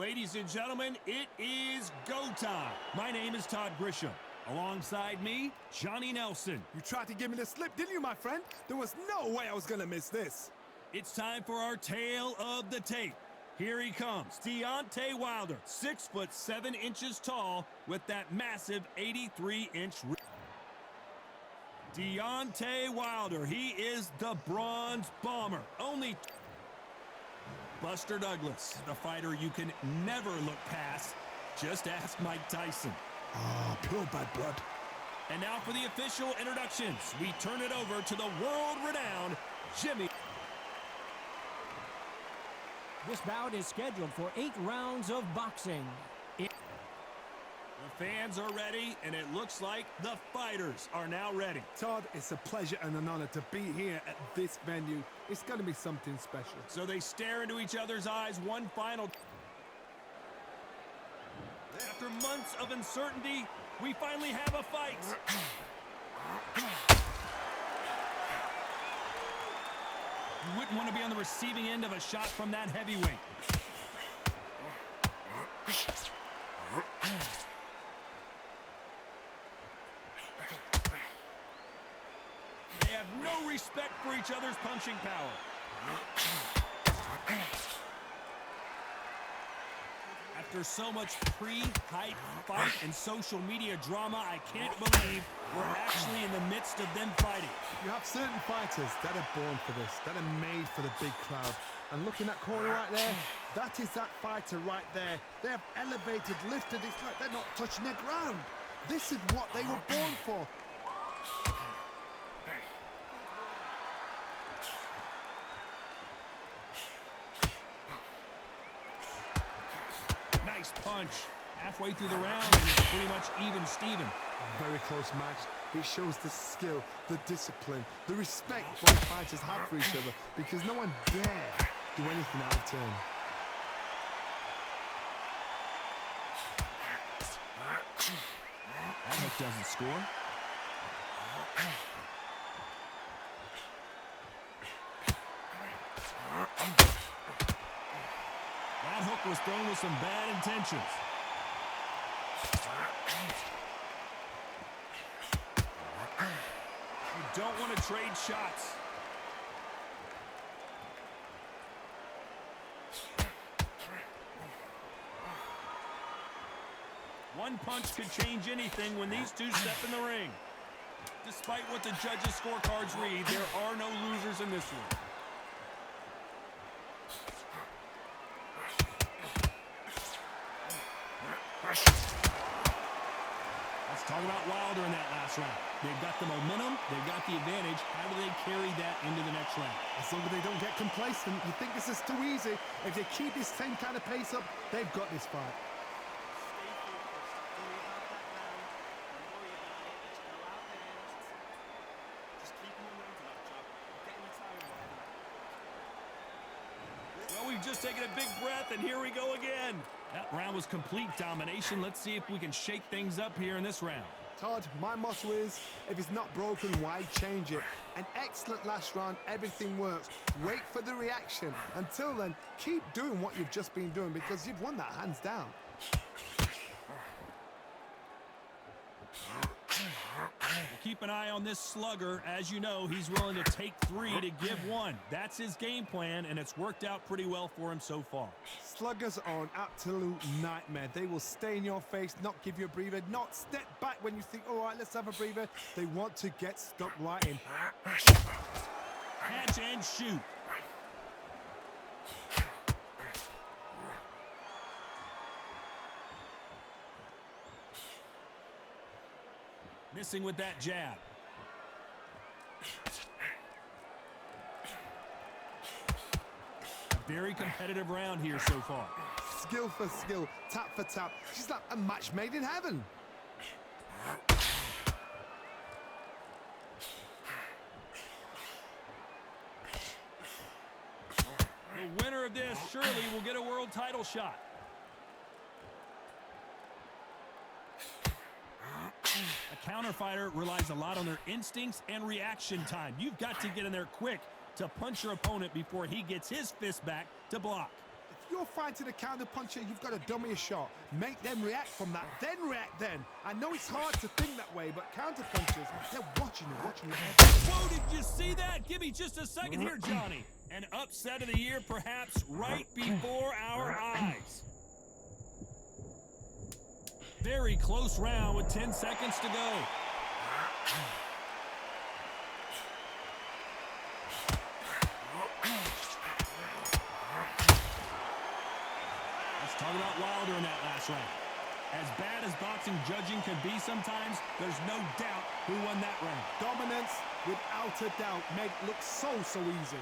Ladies and gentlemen, it is go time. My name is Todd Grisham. Alongside me, Johnny Nelson. You tried to give me the slip, didn't you, my friend? There was no way I was going to miss this. It's time for our tale of the tape. Here he comes, Deontay Wilder, 6'7" tall with that massive 83-inch reach. Deontay Wilder, he is the Bronze Bomber. Buster Douglas, the fighter you can never look past. Just ask Mike Tyson. Ah, pure bad blood. And now for the official introductions. We turn it over to the world-renowned Jimmy. This bout is scheduled for 8 rounds of boxing. The fans are ready, and it looks like the fighters are now ready. Todd, it's a pleasure and an honor to be here at this venue. It's going to be something special. So they stare into each other's eyes one final. After months of uncertainty, we finally have a fight. You wouldn't want to be on the receiving end of a shot from that heavyweight. They have no respect for each other's punching power. After so much pre-hype fight and social media drama, I can't believe we're actually in the midst of them fighting. You have certain fighters that are born for this, that are made for the big crowd. And look in that corner right there, that is that fighter right there. They have elevated, lifted, it's like they're not touching the ground. This is what they were born for. Nice punch. Halfway through the round, and it's pretty much even Steven. Very close match. It shows the skill, the discipline, the respect both fighters have for each other, because no one dare do anything out of turn. That hook doesn't score. That hook was thrown with some bad intentions. You don't want to trade shots. One punch could change anything when these two step in the ring. Despite what the judges' scorecards read, there are no losers in this one. Let's talk about Wilder in that last round. They've got the momentum, they've got the advantage. How do they carry that into the next round? As long as they don't get complacent, you think this is too easy. If they keep this same kind of pace up, they've got this fight. Well, we've just taken a big breath, and here we go again. That round was complete domination. Let's see if we can shake things up here in this round. Todd, my motto is, if it's not broken, why change it? An excellent last round, everything works. Wait for the reaction. Until then, keep doing what you've just been doing, because you've won that hands down. We'll keep an eye on this slugger. As you know, he's willing to take 3 to give 1. That's his game plan, and it's worked out pretty well for him so far. Sluggers are an absolute nightmare. They will stay in your face, not give you a breather, not step back when you think, all right, let's have a breather. They want to get stuck right in. Catch and shoot. Missing with that jab. A very competitive round here so far. Skill for skill, tap for tap. She's like a match made in heaven. The winner of this surely will get a world title shot. A counterfighter relies a lot on their instincts and reaction time. You've got to get in there quick to punch your opponent before he gets his fist back to block. you're fighting a counter puncher, you've got to dummy a shot. Make them react from that, then react then. I know it's hard to think that way, but counter punchers, they're watching you. Whoa, did you see that? Give me just a second here, Johnny. An upset of the year, perhaps right before our eyes. Very close round with 10 seconds to go. Let's talk about Wilder in that last round. As bad as boxing judging can be sometimes, there's no doubt who won that round. Dominance, without a doubt, make it look so easy.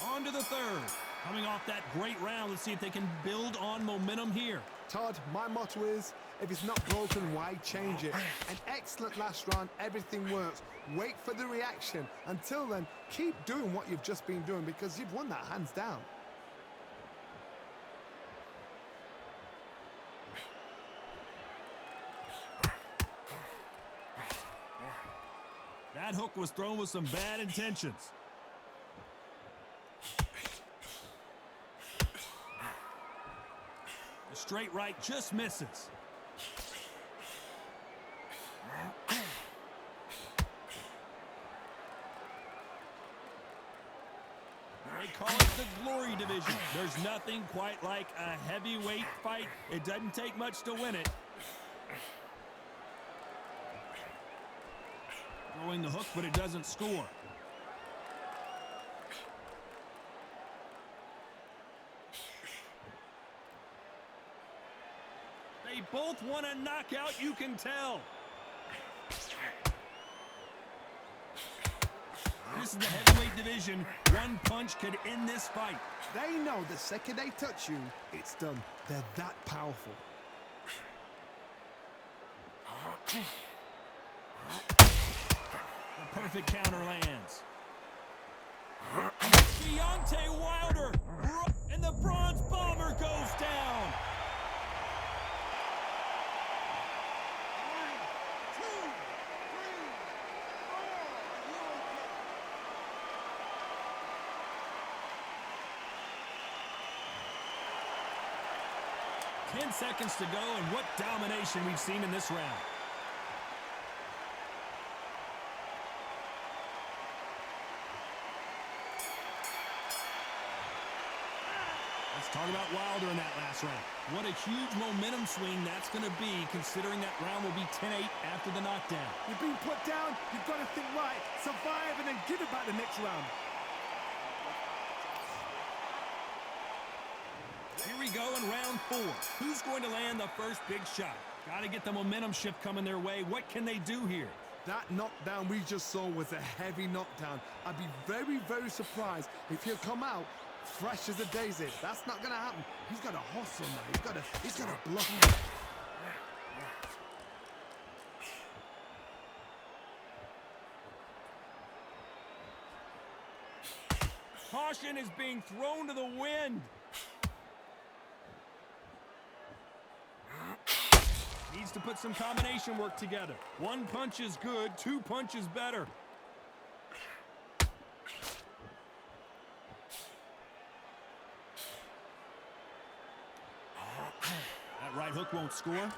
On to the third. Coming off that great round, let's see if they can build on momentum here. Todd, my motto is, if it's not broken, why change it? An excellent last round, everything works. Wait for the reaction. Until then, keep doing what you've just been doing because you've won that hands down. That hook was thrown with some bad intentions. The straight right just misses. They call it the glory division. There's nothing quite like a heavyweight fight. It doesn't take much to win it. Throwing the hook, but it doesn't score. They both want a knockout, you can tell. This is the heavyweight division. One punch could end this fight. They know the second they touch you, it's done. They're that powerful. The perfect counter lands. Deontay Wilder, and the Bronze Bomber goes down. 10 seconds to go, and what domination we've seen in this round. Let's talk about Wilder in that last round. What a huge momentum swing that's going to be, considering that round will be 10-8 after the knockdown. You've been put down, you've got to think right, survive, and then give it back the next round. Here we go in round 4. Who's going to land the first big shot? Got to get the momentum shift coming their way. What can they do here? That knockdown we just saw was a heavy knockdown. I'd be very, very surprised if he'll come out fresh as a daisy. That's not going to happen. He's got to hustle now. He's got to bluff. Caution is being thrown to the wind. Needs to put some combination work together. One punch is good, 2 punches better. That right hook won't score.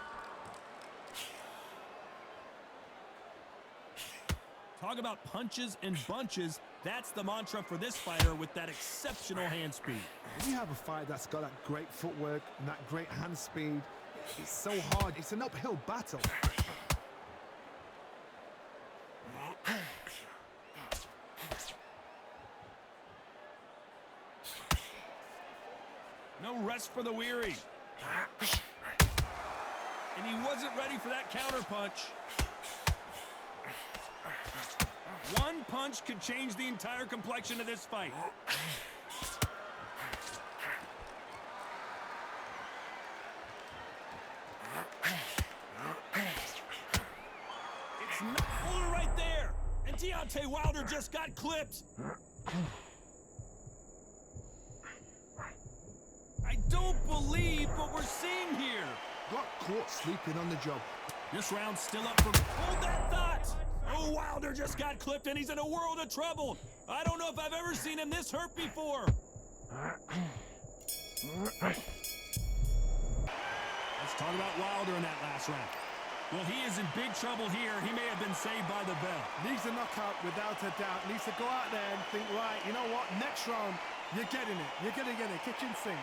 Talk about punches and bunches. That's the mantra for this fighter with that exceptional hand speed. When you have a fight that's got that great footwork and that great hand speed, it's so hard. It's an uphill battle. No rest for the weary. And he wasn't ready for that counter punch. One punch could change the entire complexion of this fight. It's not right there. And Deontay Wilder just got clipped. I don't believe what we're seeing here. got caught sleeping on the job. This round's still up for... Hold that thought! Oh, Wilder just got clipped and he's in a world of trouble. I don't know if I've ever seen him this hurt before. Let's talk about Wilder in that last round. Well, he is in big trouble here. He may have been saved by the bell. Needs a knockout without a doubt. Needs to go out there and think, right, you know what? Next round, you're getting it. You're going to get it. Kitchen sink.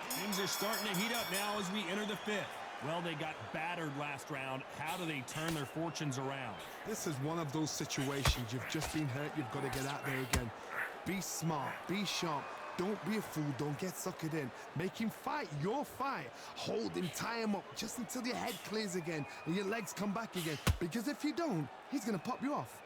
Things are starting to heat up now as we enter the fifth. Well, they got battered last round. How do they turn their fortunes around? This is one of those situations. You've just been hurt. You've got to get out there again. Be smart. Be sharp. Don't be a fool. Don't get suckered in. Make him fight your fight. Hold him, tie him up just until your head clears again and your legs come back again. Because if you don't, he's going to pop you off.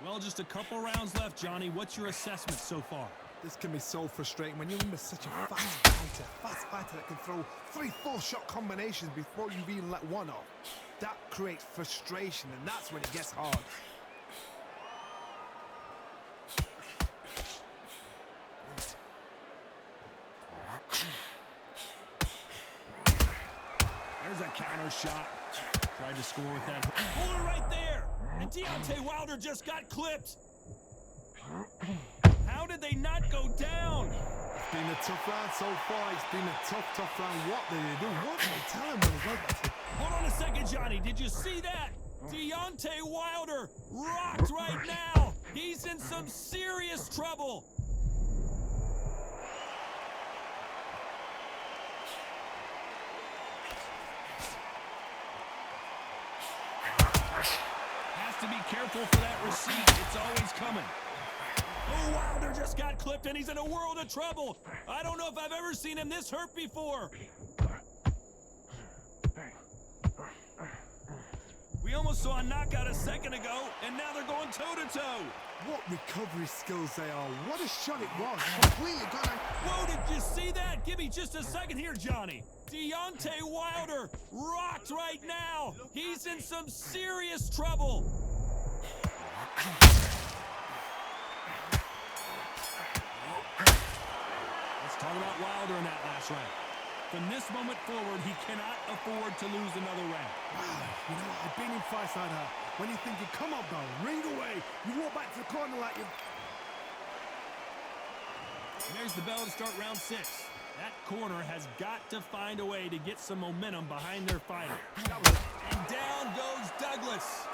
Well, just a couple rounds left, Johnny. What's your assessment so far? This can be so frustrating when you're in such a fast fighter that can throw 3-4 shot combinations before you've even let one off. That creates frustration, and that's when it gets hard. There's a counter shot. Tried to score with that. Hold it right there. And Deontay Wilder just got clipped. How did they not go down? It's been a tough round so far. It's been a tough round. What did they do? What did they tell him when he goes back to... Hold on a second, Johnny. Did you see that? Deontay Wilder rocked right now. He's in some serious trouble. Has to be careful for that receipt. It's always coming. Oh, Wilder just got clipped and he's in a world of trouble. I don't know if I've ever seen him this hurt before. We almost saw a knockout a second ago, and now they're going toe-to-toe. What recovery skills they are. What a shot it was. Completely gone. Whoa, did you see that? Give me just a second here, Johnny. Deontay Wilder rocked right now. He's in some serious trouble. Let's talk about Wilder in that last round. From this moment forward, he cannot afford to lose another round. Wow, you know, I've been in fights like that. When you're thinking, come on, bro, ring away. You walk back to the corner like you... And there's the bell to start round 6. That corner has got to find a way to get some momentum behind their fighter. And down goes Douglas.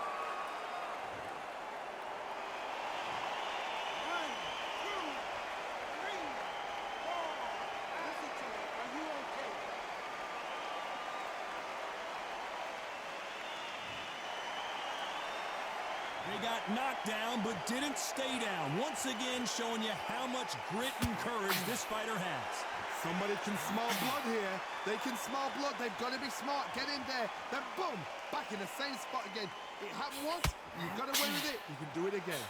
They got knocked down, but didn't stay down. Once again, showing you how much grit and courage this fighter has. Somebody can smell blood here. They can smell blood. They've got to be smart. Get in there. Then boom, back in the same spot again. It happened once. You got away with it. You can do it again.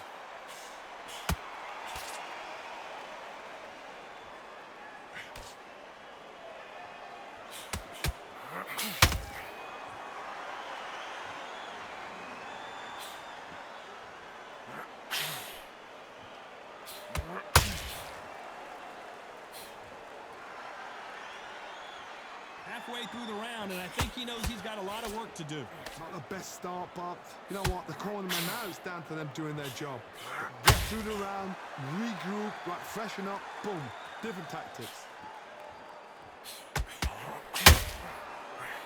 Halfway through the round, and I think he knows he's got a lot of work to do. Not the best start, but you know what? The cornerman now, it's down to them doing their job. Get through the round, regroup, right, freshen up, boom. Different tactics.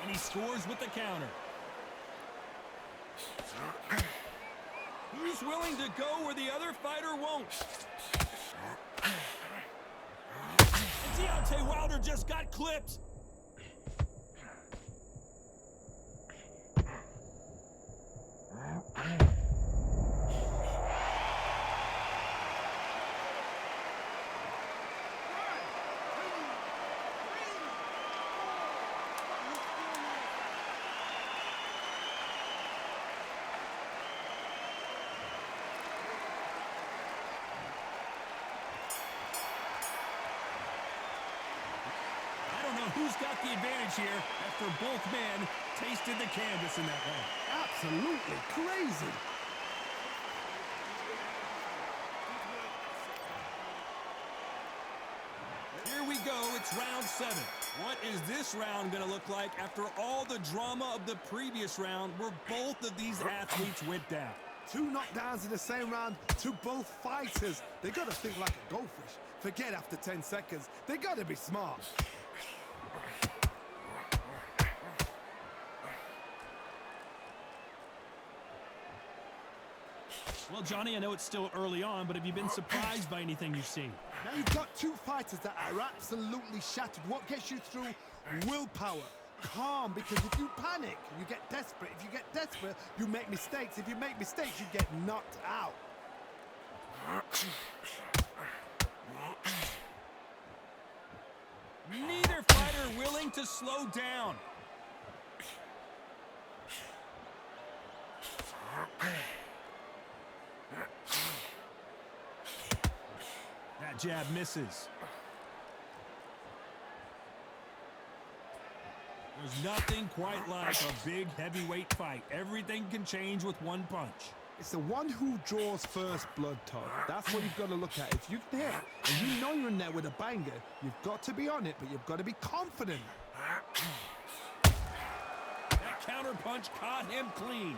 And he scores with the counter. Who's willing to go where the other fighter won't? And Deontay Wilder just got clipped. Who's got the advantage here after both men tasted the canvas in that round? Absolutely crazy. 7. What is this round going to look like after all the drama of the previous round where both of these athletes went down? 2 knockdowns in the same round to both fighters. They got to think like a goldfish. Forget after 10 seconds. They got to be smart. Well, Johnny, I know it's still early on, but have you been surprised by anything you've seen? Now you've got 2 fighters that are absolutely shattered. What gets you through? Willpower. Calm, because if you panic, you get desperate. If you get desperate, you make mistakes. If you make mistakes, you get knocked out. Neither fighter willing to slow down. That jab misses. There's nothing quite like a big heavyweight fight. Everything can change with one punch. It's the one who draws first blood, Todd. That's what you've got to look at. If you can hit and you know you're in there with a banger, you've got to be on it, but you've got to be confident. That counter punch caught him clean.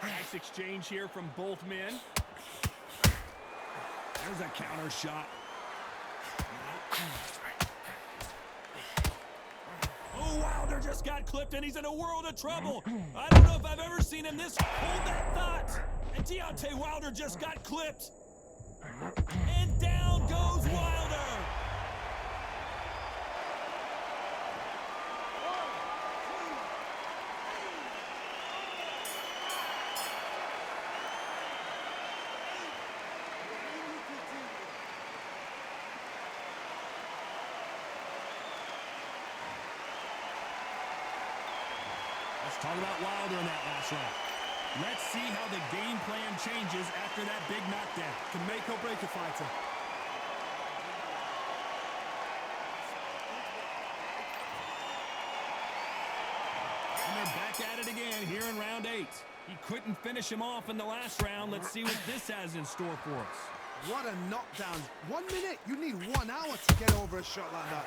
Nice exchange here from both men. There's a counter shot. Oh, Wilder just got clipped and he's in a world of trouble. I don't know if I've ever seen him this. Hold that thought. And Deontay Wilder just got clipped. And down goes Wilder. Let's talk about Wilder in that last round. Let's see how the game plan changes after that big knockdown. Can make or break a fighter. And they're back at it again here in round 8. He couldn't finish him off in the last round. Let's see what this has in store for us. What a knockdown. 1 minute, you need 1 hour to get over a shot like that.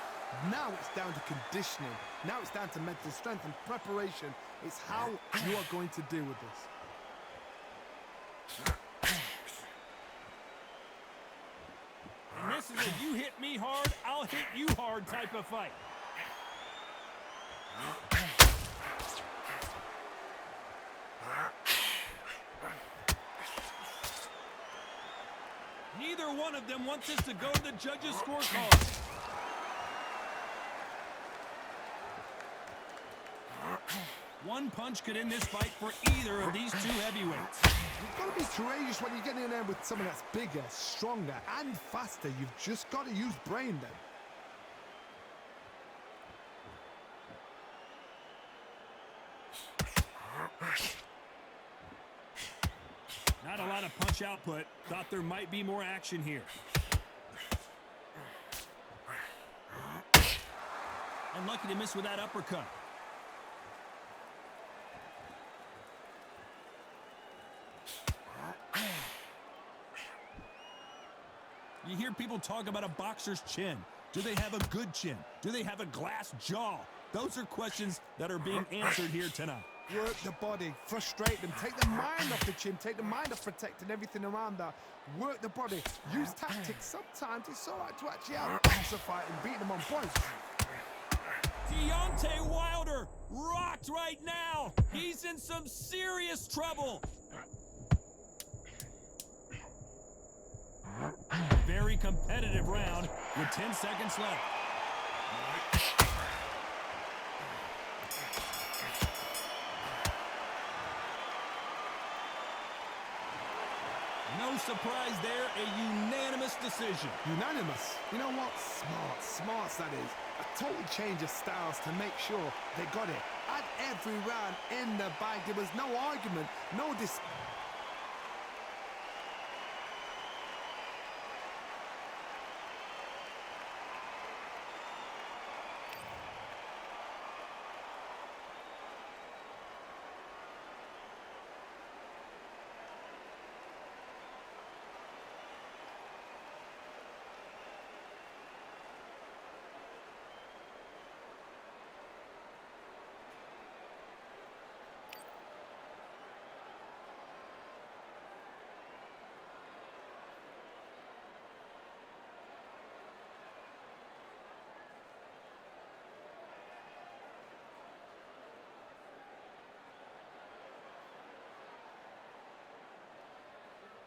Now it's down to conditioning. Now it's down to mental strength and preparation. It's how you are going to deal with this. And this is a you hit me hard, I'll hit you hard type of fight. Neither one of them wants this to go to the judges' scorecard. One punch could end this fight for either of these 2 heavyweights. You've got to be courageous when you get in there with someone that's bigger, stronger, and faster. You've just got to use brain then. Not a lot of punch output. Thought there might be more action here. Unlucky to miss with that uppercut. You hear people talk about a boxer's chin. Do they have a good chin? Do they have a glass jaw? Those are questions that are being answered here tonight. Work the body, frustrate them, take the mind off the chin, take the mind off protecting everything around that. Work the body, use tactics. Sometimes it's all right to actually outbox a fight and beat them on points. Deontay Wilder rocked right now. He's in some serious trouble. Very competitive round with 10 seconds left. No surprise there, a unanimous decision. Unanimous. You know what? Smarts that is. A total change of styles to make sure they got it. At every round in the bag, there was no argument, no